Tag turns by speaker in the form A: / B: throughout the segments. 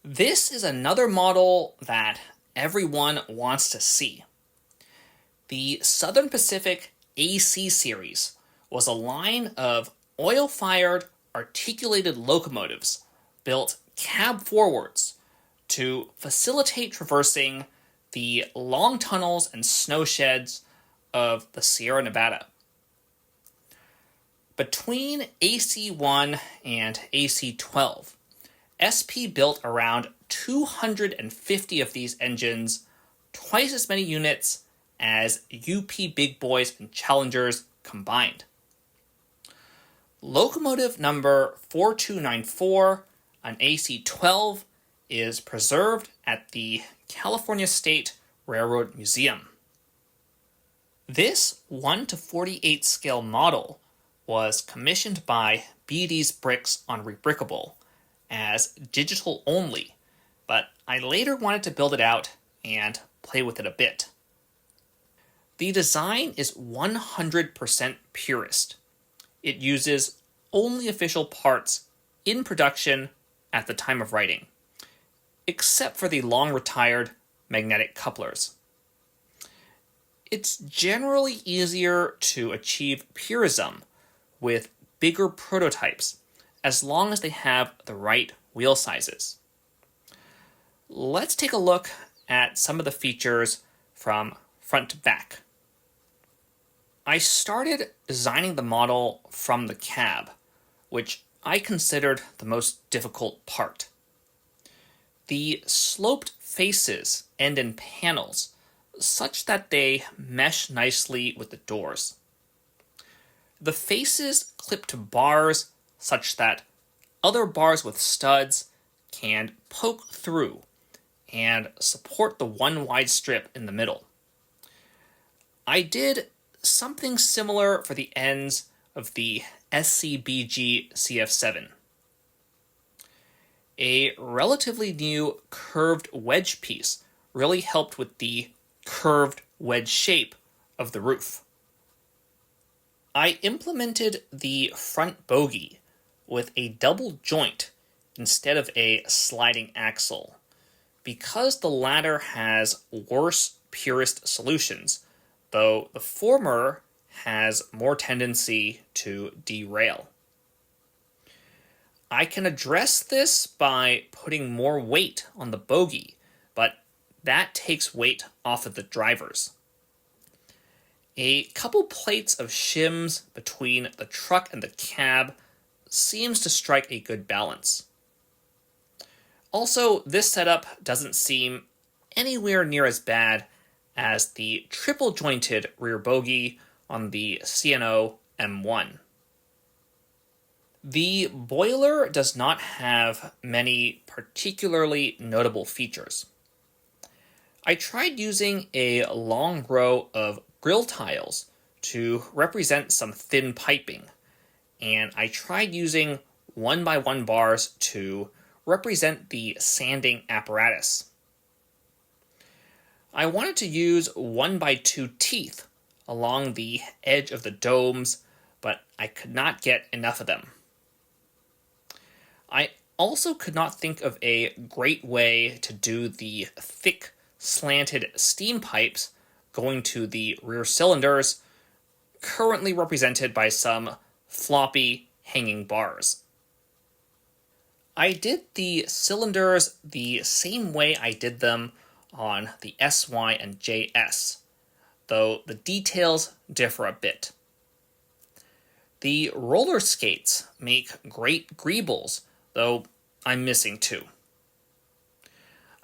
A: This is another model that everyone wants to see. The Southern Pacific AC series was a line of oil-fired articulated locomotives built cab forwards to facilitate traversing the long tunnels and snow sheds of the Sierra Nevada. Between AC-1 and AC-12, SP built around 250 of these engines, twice as many units as UP Big Boys and Challengers combined. Locomotive number 4294, an AC-12, is preserved at the California State Railroad Museum. This 1:48 scale model was commissioned by BD's Bricks on Rebrickable as digital only, but I later wanted to build it out and play with it a bit. The design is 100% Purist. It uses only official parts in production at the time of writing, except for the long-retired magnetic couplers. It's generally easier to achieve purism with bigger prototypes as long as they have the right wheel sizes. Let's take a look at some of the features from front to back. I started designing the model from the cab, which I considered the most difficult part. The sloped faces end in panels such that they mesh nicely with the doors. The faces clip to bars such that other bars with studs can poke through and support the one wide strip in the middle. I did something similar for the ends of the SCBG CF7. A relatively new curved wedge piece really helped with the curved wedge shape of the roof. I implemented the front bogie with a double joint instead of a sliding axle, because the latter has worse Purist solutions, though the former has more tendency to derail. I can address this by putting more weight on the bogie, but that takes weight off of the drivers. A couple plates of shims between the truck and the cab seems to strike a good balance. Also, this setup doesn't seem anywhere near as bad as the triple-jointed rear bogie on the C&O M1. The boiler does not have many particularly notable features. I tried using a long row of grill tiles to represent some thin piping, and I tried using 1x1 bars to represent the sanding apparatus. I wanted to use 1x2 teeth along the edge of the domes, but I could not get enough of them. I also could not think of a great way to do the thick, slanted steam pipes going to the rear cylinders, currently represented by some floppy hanging bars. I did the cylinders the same way I did them on the SY and JS, though the details differ a bit. The roller skates make great greebles, though I'm missing two.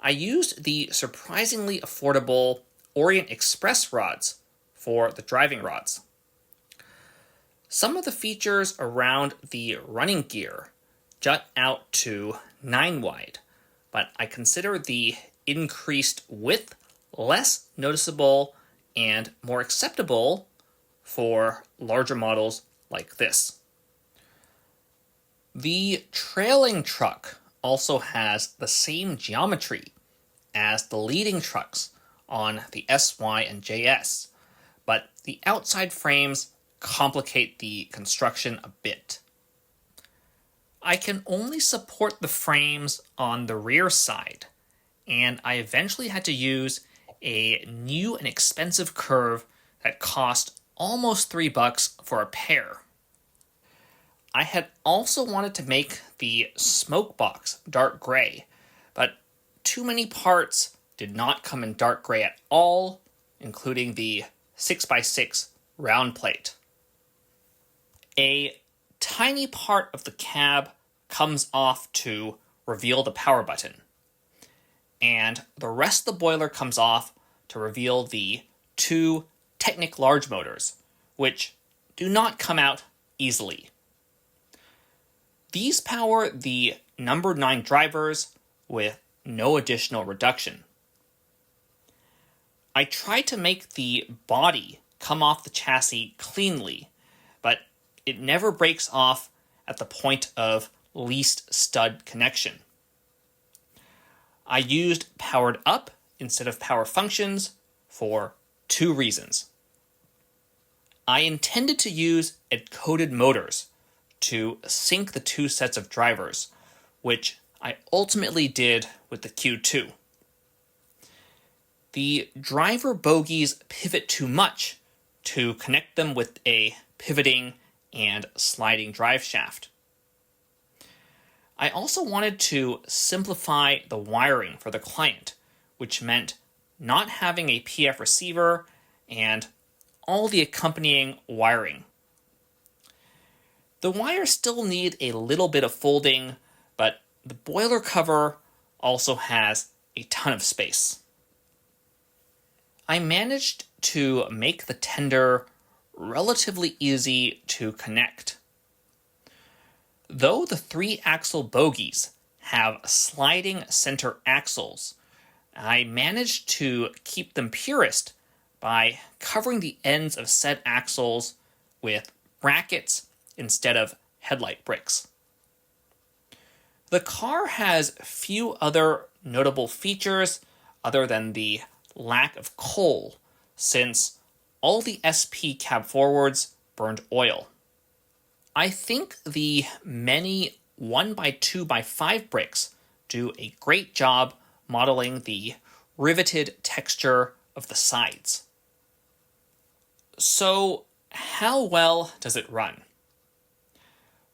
A: I used the surprisingly affordable Orient Express rods for the driving rods. Some of the features around the running gear jut out to 9 wide, but I consider the increased width less noticeable and more acceptable for larger models like this. The trailing truck also has the same geometry as the leading trucks on the SY and JS, but the outside frames complicate the construction a bit. I can only support the frames on the rear side, and I eventually had to use a new and expensive curve that cost almost $3 for a pair. I had also wanted to make the smoke box dark gray, but too many parts did not come in dark gray at all, including the 6x6 round plate. A tiny part of the cab comes off to reveal the power button, and the rest of the boiler comes off to reveal the two Technic large motors, which do not come out easily. These power the number 9 drivers with no additional reduction. I tried to make the body come off the chassis cleanly, but it never breaks off at the point of least stud connection. I used powered up instead of power functions for 2 reasons. I intended to use encoded motors to sync the 2 sets of drivers, which I ultimately did with the Q2. The driver bogies pivot too much to connect them with a pivoting and sliding drive shaft. I also wanted to simplify the wiring for the client, which meant not having a PF receiver and all the accompanying wiring. The wires still need a little bit of folding, but the boiler cover also has a ton of space. I managed to make the tender relatively easy to connect. Though the 3-axle bogies have sliding center axles, I managed to keep them purist by covering the ends of said axles with brackets instead of headlight bricks. The car has few other notable features other than the lack of coal, since all the SP cab forwards burned oil. I think the many 1x2x5 bricks do a great job modeling the riveted texture of the sides. So, how well does it run?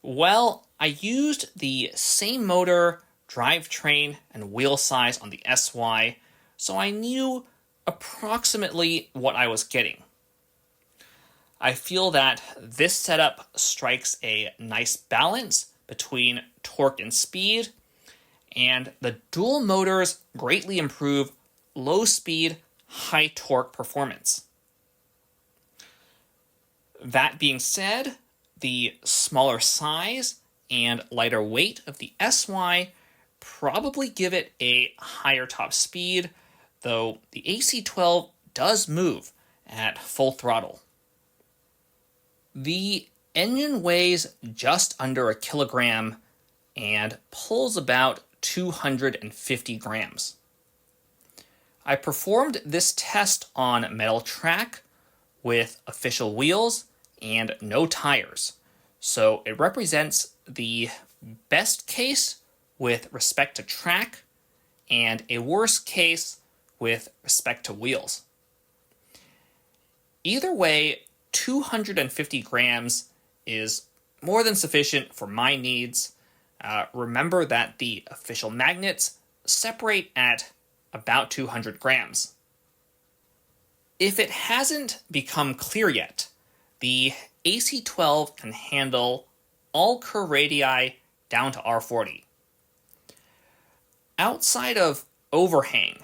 A: Well, I used the same motor, drivetrain, and wheel size on the SY, so I knew approximately what I was getting. I feel that this setup strikes a nice balance between torque and speed, and the dual motors greatly improve low speed, high torque performance. That being said, the smaller size and lighter weight of the SY probably give it a higher top speed, though the AC-12 does move at full throttle. The engine weighs just under a kilogram and pulls about 250 grams. I performed this test on metal track with official wheels and no tires, so it represents the best case with respect to track and a worst case with respect to wheels. Either way, 250 grams is more than sufficient for my needs. Remember that the official magnets separate at about 200 grams. If it hasn't become clear yet, the AC-12 can handle all curve radii down to R40. Outside of overhang,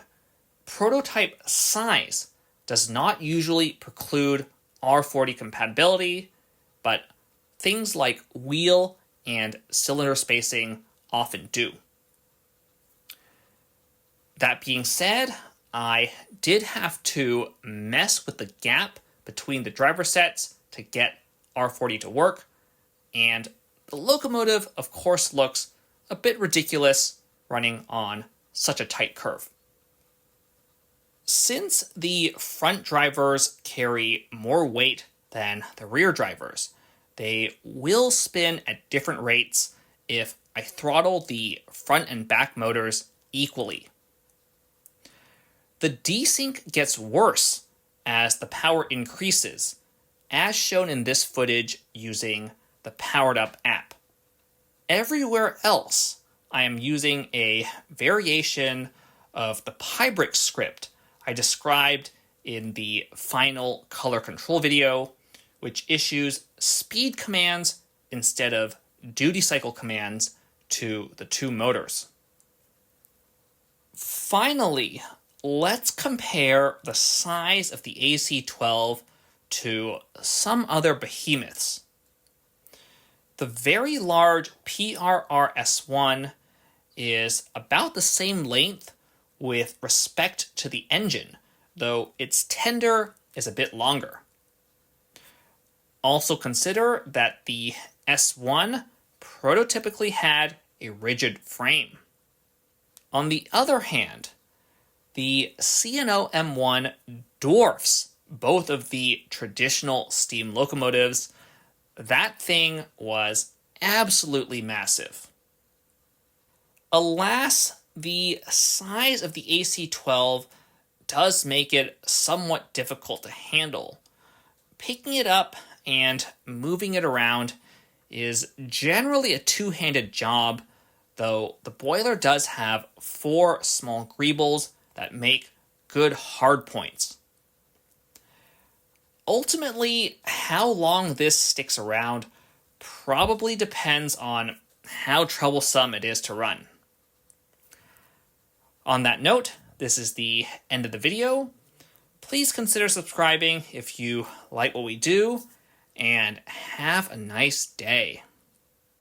A: prototype size does not usually preclude R40 compatibility, but things like wheel and cylinder spacing often do. That being said, I did have to mess with the gap between the driver sets to get R40 to work, and the locomotive, of course, looks a bit ridiculous running on such a tight curve. Since the front drivers carry more weight than the rear drivers, they will spin at different rates if I throttle the front and back motors equally. The desync gets worse as the power increases, as shown in this footage using the Powered Up app. Everywhere else, I am using a variation of the Pyrist script I described in the final color control video, which issues speed commands instead of duty cycle commands to the two motors. Finally, let's compare the size of the AC-12 to some other behemoths. The very large PRRS-1 is about the same length with respect to the engine, though its tender is a bit longer. Also consider that the S1 prototypically had a rigid frame. On the other hand, the C&O M1 dwarfs both of the traditional steam locomotives. That thing was absolutely massive. Alas, the size of the AC-12 does make it somewhat difficult to handle. Picking it up and moving it around is generally a two-handed job, though the boiler does have 4 small greebles that make good hard points. Ultimately, how long this sticks around probably depends on how troublesome it is to run. On that note, this is the end of the video. Please consider subscribing if you like what we do, and have a nice day.